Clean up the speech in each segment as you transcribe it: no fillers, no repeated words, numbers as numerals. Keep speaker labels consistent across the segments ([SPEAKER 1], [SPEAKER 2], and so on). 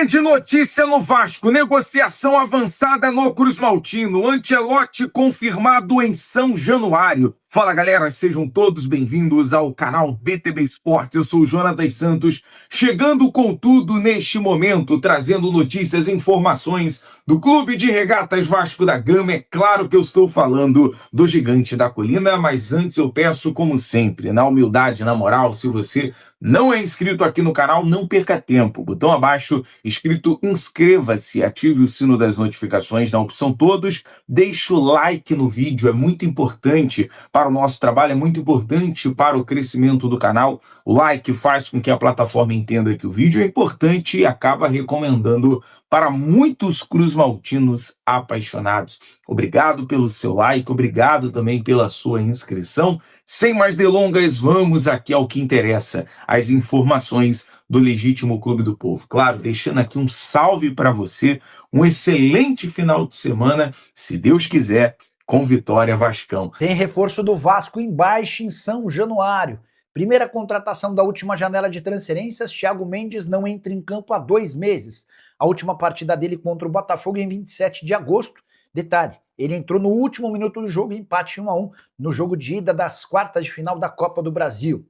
[SPEAKER 1] Grande notícia no Vasco, negociação avançada no Cruz Maltino, Ancelotti confirmado em São Januário. Fala galera, sejam todos bem-vindos ao canal BTB Esportes, eu sou o Jonatas Santos, chegando com tudo neste momento, trazendo notícias e informações do Clube de Regatas Vasco da Gama. É claro que eu estou falando do Gigante da Colina, mas antes eu peço, como sempre, na humildade, na moral, se você não é inscrito aqui no canal, não perca tempo. Botão abaixo, escrito inscreva-se, ative o sino das notificações na opção todos, deixe o like no vídeo, é muito importante para o nosso trabalho, é muito importante para o crescimento do canal. O like faz com que a plataforma entenda que o vídeo é importante e acaba recomendando para muitos cruzmaltinos apaixonados. Obrigado pelo seu like, obrigado também pela sua inscrição. Sem mais delongas, vamos aqui ao que interessa, as informações do Legítimo Clube do Povo. Claro, deixando aqui um salve para você, um excelente final de semana, se Deus quiser, com vitória Vascão.
[SPEAKER 2] Tem reforço do Vasco em baixa em São Januário. Primeira contratação da última janela de transferências, Thiago Mendes não entra em campo há 2 meses. A última partida dele contra o Botafogo em 27 de agosto. Detalhe, ele entrou no último minuto do jogo, empate 1-1, no jogo de ida das quartas de final da Copa do Brasil.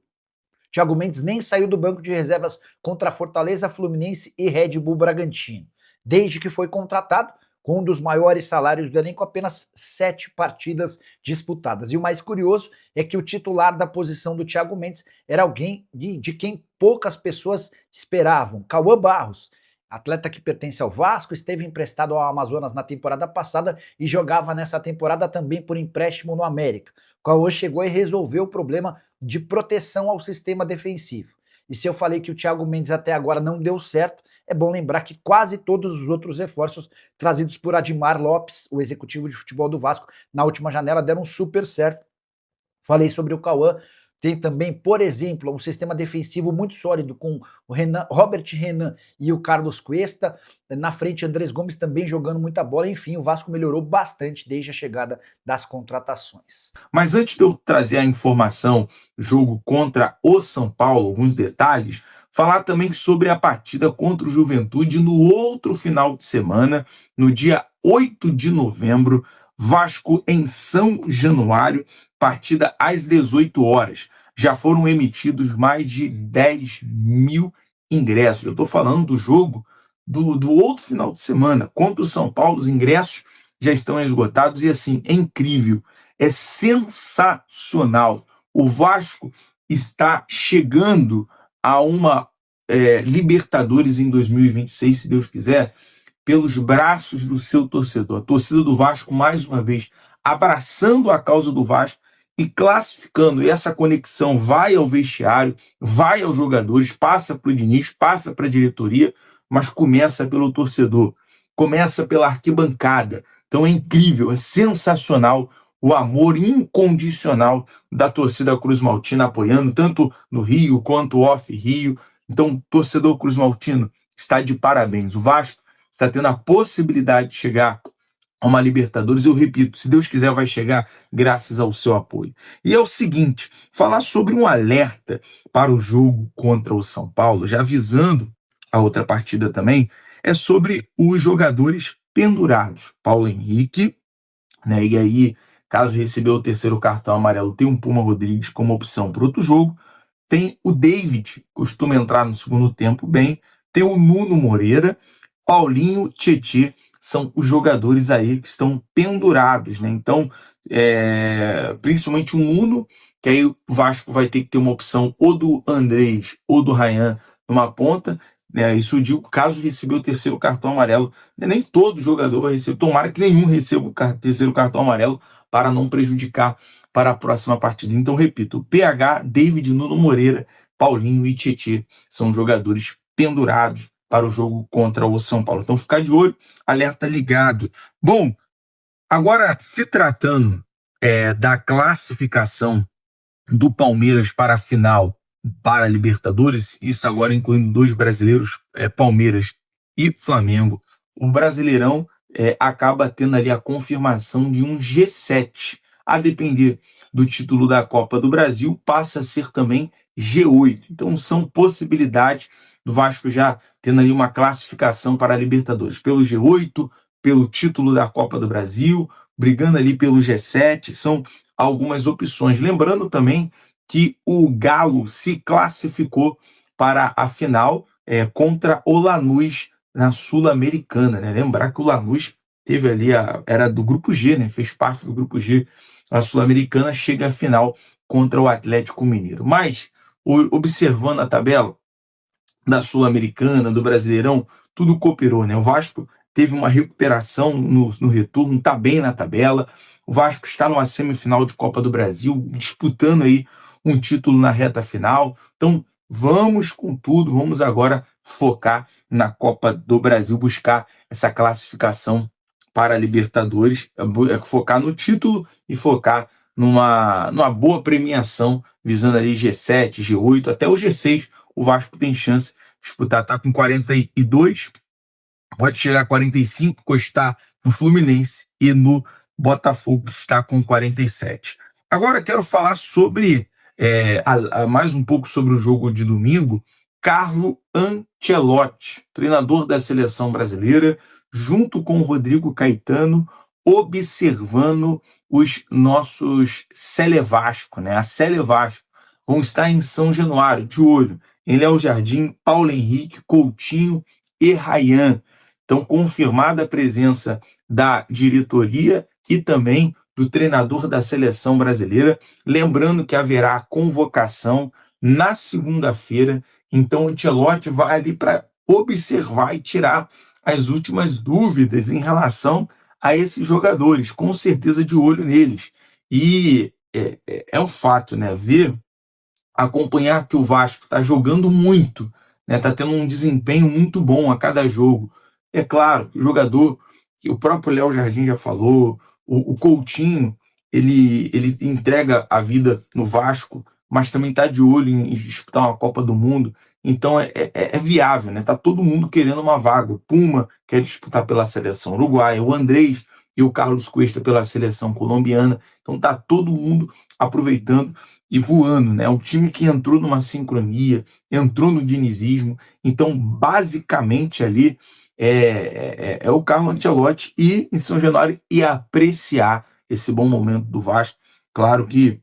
[SPEAKER 2] Thiago Mendes nem saiu do banco de reservas contra Fortaleza, Fluminense e Red Bull Bragantino. Desde que foi contratado, com um dos maiores salários do elenco, apenas 7 partidas disputadas. E o mais curioso é que o titular da posição do Thiago Mendes era alguém de quem poucas pessoas esperavam, Cauã Barros. Atleta que pertence ao Vasco, esteve emprestado ao Amazonas na temporada passada e jogava nessa temporada também por empréstimo no América. Cauã chegou e resolveu o problema de proteção ao sistema defensivo. E se eu falei que o Thiago Mendes até agora não deu certo, é bom lembrar que quase todos os outros reforços trazidos por Admar Lopes, o executivo de futebol do Vasco, na última janela deram super certo. Falei sobre o Cauã. Tem também, por exemplo, um sistema defensivo muito sólido com o Robert Renan e o Carlos Cuesta. Na frente, Andrés Gomes também jogando muita bola. Enfim, o Vasco melhorou bastante desde a chegada das contratações.
[SPEAKER 1] Mas antes de eu trazer a informação, jogo contra o São Paulo, alguns detalhes, falar também sobre a partida contra o Juventude no outro final de semana, no dia 8 de novembro, Vasco em São Januário, partida às 18 horas. Já foram emitidos mais de 10 mil ingressos. Eu estou falando do jogo do outro final de semana. Contra o São Paulo, os ingressos já estão esgotados e assim, é incrível, é sensacional. O Vasco está chegando a uma Libertadores em 2026, se Deus quiser, pelos braços do seu torcedor. A torcida do Vasco, mais uma vez, abraçando a causa do Vasco e classificando. E essa conexão vai ao vestiário, vai aos jogadores, passa para o Diniz, passa para a diretoria, mas começa pelo torcedor, começa pela arquibancada. Então é incrível, é sensacional o amor incondicional da torcida Cruz Maltina apoiando, tanto no Rio quanto off-Rio. Então, torcedor Cruz Maltino está de parabéns. O Vasco está tendo a possibilidade de chegar a uma Libertadores. Eu repito, se Deus quiser, vai chegar graças ao seu apoio. E é o seguinte, falar sobre um alerta para o jogo contra o São Paulo, já avisando a outra partida também, é sobre os jogadores pendurados. Paulo Henrique, né? E aí, caso recebeu o terceiro cartão amarelo, tem um Puma Rodrigues como opção para outro jogo. Tem o David, costuma entrar no segundo tempo bem. Tem o Nuno Moreira, Paulinho, Tietê, são os jogadores aí que estão pendurados, né? Então, principalmente o Nuno, que aí o Vasco vai ter que ter uma opção ou do Andrés ou do Ryan numa ponta, né? Isso eu digo, caso receber o terceiro cartão amarelo, nem todo jogador vai receber, tomara que nenhum receba o terceiro cartão amarelo para não prejudicar para a próxima partida. Então, repito, PH, David, Nuno Moreira, Paulinho e Tietê são jogadores pendurados para o jogo contra o São Paulo. Então, ficar de olho, alerta ligado. Bom, agora, se tratando da classificação do Palmeiras para a final para a Libertadores, isso agora incluindo 2 brasileiros, Palmeiras e Flamengo, o Brasileirão acaba tendo ali a confirmação de um G7, a depender do título da Copa do Brasil, passa a ser também G8. Então, são possibilidades do Vasco já tendo ali uma classificação para a Libertadores, pelo G8, pelo título da Copa do Brasil, brigando ali pelo G7, são algumas opções. Lembrando também que o Galo se classificou para a final contra o Lanús na Sul-Americana, né? Lembrar que o Lanús teve ali, era do Grupo G, né? Fez parte do Grupo G, a Sul-Americana chega à final contra o Atlético Mineiro. Mas, observando a tabela da Sul-Americana, do Brasileirão, tudo cooperou, né? O Vasco teve uma recuperação no retorno, está bem na tabela. O Vasco está numa semifinal de Copa do Brasil, disputando aí um título na reta final. Então, vamos com tudo, vamos agora focar na Copa do Brasil, buscar essa classificação para a Libertadores, focar no título e focar numa boa premiação, visando ali G7, G8, até o G6, o Vasco tem chance de disputar, está com 42, pode chegar a 45, encostar no Fluminense e no Botafogo, que está com 47. Agora quero falar sobre, mais um pouco sobre o jogo de domingo. Carlo Ancelotti, treinador da seleção brasileira, junto com o Rodrigo Caetano, observando os nossos Sele Vasco, né? A Sele Vasco vão estar em São Januário, de olho em Léo Jardim, Paulo Henrique, Coutinho e Ryan. Então, confirmada a presença da diretoria e também do treinador da seleção brasileira. Lembrando que haverá convocação na segunda-feira. Então, o Ancelotti vai ali para observar e tirar as últimas dúvidas em relação a esses jogadores, com certeza de olho neles. E é um fato, né? Acompanhar que o Vasco está jogando muito, né? Está tendo um desempenho muito bom a cada jogo. É claro, o jogador, que o próprio Léo Jardim já falou, o Coutinho, ele entrega a vida no Vasco, mas também está de olho em disputar uma Copa do Mundo. Então é viável, né? Tá todo mundo querendo uma vaga. O Puma quer disputar pela seleção uruguaia, o Andrés e o Carlos Cuesta pela seleção colombiana. Então tá todo mundo aproveitando e voando, né? Um time que entrou numa sincronia, entrou no dinizismo. Então, basicamente ali é o Carlo Ancelotti ir em São Januário e apreciar esse bom momento do Vasco. Claro que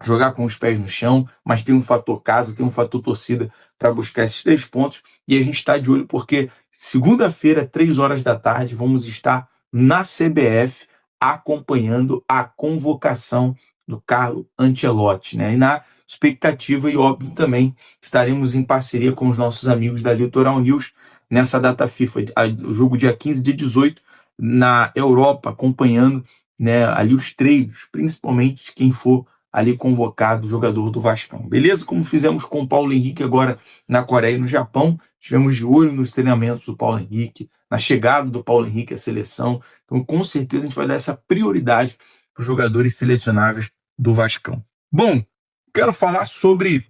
[SPEAKER 1] jogar com os pés no chão, mas tem um fator casa, tem um fator torcida para buscar esses 3 pontos. E a gente está de olho porque segunda-feira, 3 horas da tarde, vamos estar na CBF acompanhando a convocação do Carlo Ancelotti, né? E na expectativa, e óbvio também, estaremos em parceria com os nossos amigos da Litoral News nessa data FIFA, o jogo dia 15 de 18, na Europa, acompanhando, né, ali os treinos, principalmente de quem for ali convocado, jogador do Vascão. Beleza? Como fizemos com o Paulo Henrique agora na Coreia e no Japão, estivemos de olho nos treinamentos do Paulo Henrique, na chegada do Paulo Henrique à seleção. Então, com certeza, a gente vai dar essa prioridade para os jogadores selecionáveis do Vascão. Bom, quero falar sobre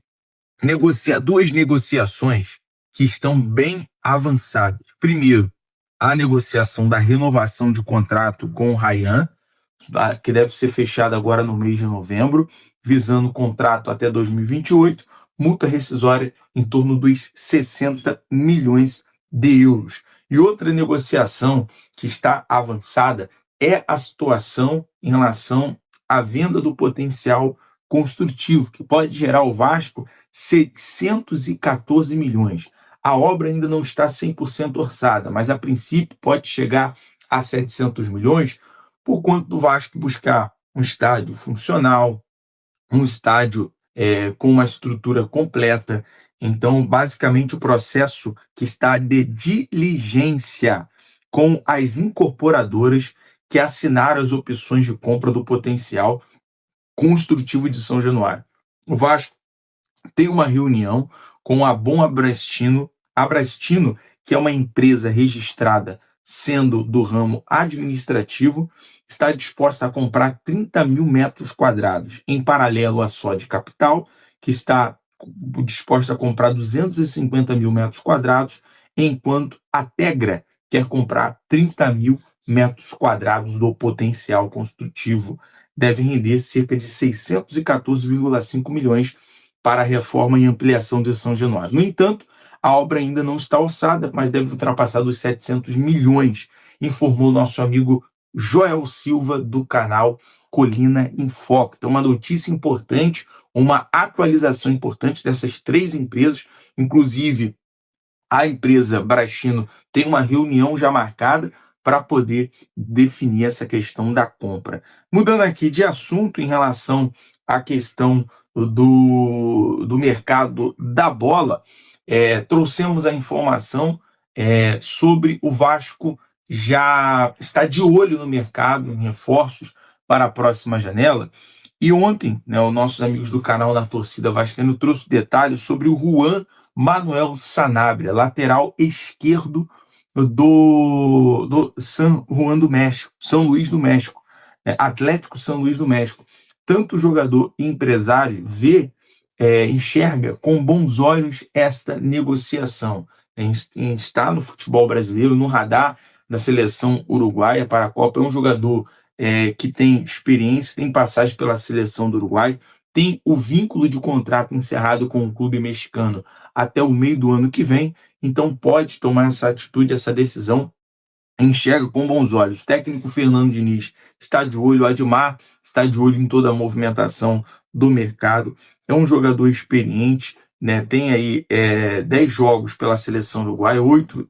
[SPEAKER 1] duas negociações que estão bem avançadas. Primeiro, a negociação da renovação de contrato com o Ryan, que deve ser fechada agora no mês de novembro, visando contrato até 2028, multa rescisória em torno dos 60 milhões de euros. E outra negociação que está avançada é a situação em relação à venda do potencial construtivo, que pode gerar ao Vasco 614 milhões. A obra ainda não está 100% orçada, mas a princípio pode chegar a 700 milhões, por conta do Vasco buscar um estádio funcional, um estádio com uma estrutura completa. Então, basicamente, o processo que está de diligência com as incorporadoras que assinaram as opções de compra do potencial construtivo de São Januário. O Vasco tem uma reunião com a Bom Abrastino, que é uma empresa registrada sendo do ramo administrativo, está disposta a comprar 30 mil metros quadrados, em paralelo à Sode Capital, que está disposta a comprar 250 mil metros quadrados, enquanto a Tegra quer comprar 30 mil metros quadrados do potencial construtivo. Deve render cerca de 614,5 milhões para a reforma e ampliação de São Januário. No entanto, a obra ainda não está orçada, mas deve ultrapassar os 700 milhões, informou nosso amigo Joel Silva, do canal Colina em Foco. Então, uma notícia importante, uma atualização importante dessas três empresas, inclusive a empresa Brachino tem uma reunião já marcada para poder definir essa questão da compra. Mudando aqui de assunto em relação à questão do mercado da bola, trouxemos a informação sobre o Vasco já está de olho no mercado, em reforços para a próxima janela. E ontem, né, os nossos amigos do canal Na Torcida Vascaíno trouxe detalhes sobre o Juan Manuel Sanabria, lateral esquerdo do San Juan do México, São Luís do México, né, Atlético São Luís do México. Tanto o jogador e empresário enxerga com bons olhos esta negociação. Está no futebol brasileiro, no radar da seleção uruguaia para a Copa. É um jogador que tem experiência, tem passagem pela seleção do Uruguai, tem o vínculo de contrato encerrado com o clube mexicano até o meio do ano que vem, então pode tomar essa atitude, essa decisão, enxerga com bons olhos. O técnico Fernando Diniz está de olho, o Admar está de olho em toda a movimentação do mercado, é um jogador experiente, né? Tem aí 10 jogos pela seleção uruguaia, 8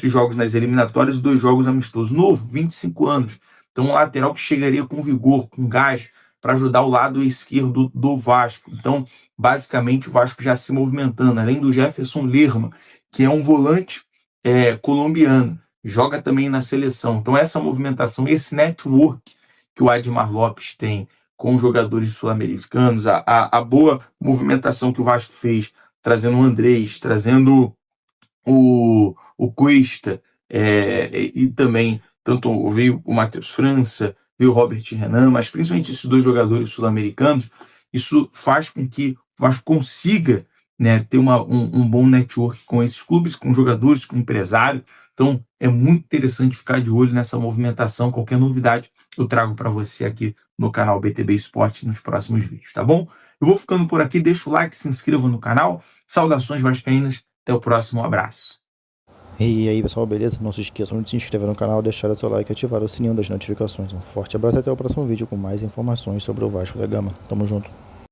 [SPEAKER 1] jogos nas eliminatórias e 2 jogos amistosos, novo, 25 anos, então um lateral que chegaria com vigor, com gás, para ajudar o lado esquerdo do Vasco. Então, basicamente, o Vasco já se movimentando, além do Jefferson Lerma, que é um volante colombiano, joga também na seleção. Então, essa movimentação, esse network que o Admar Lopes tem com os jogadores sul-americanos, a boa movimentação que o Vasco fez, trazendo o Andrés, trazendo o Cuesta, e também, tanto veio o Matheus França, veio o Robert Renan, mas principalmente esses 2 jogadores sul-americanos, isso faz com que o Vasco consiga, né, ter um bom network com esses clubes, com jogadores, com empresário. Então, é muito interessante ficar de olho nessa movimentação. Qualquer novidade eu trago para você aqui no canal BTB Esporte nos próximos vídeos, tá bom? Eu vou ficando por aqui, deixa o like, se inscreva no canal. Saudações vascaínas, até o próximo abraço.
[SPEAKER 3] E aí pessoal, beleza? Não se esqueçam de se inscrever no canal, deixar o seu like e ativar o sininho das notificações. Um forte abraço e até o próximo vídeo com mais informações sobre o Vasco da Gama. Tamo junto!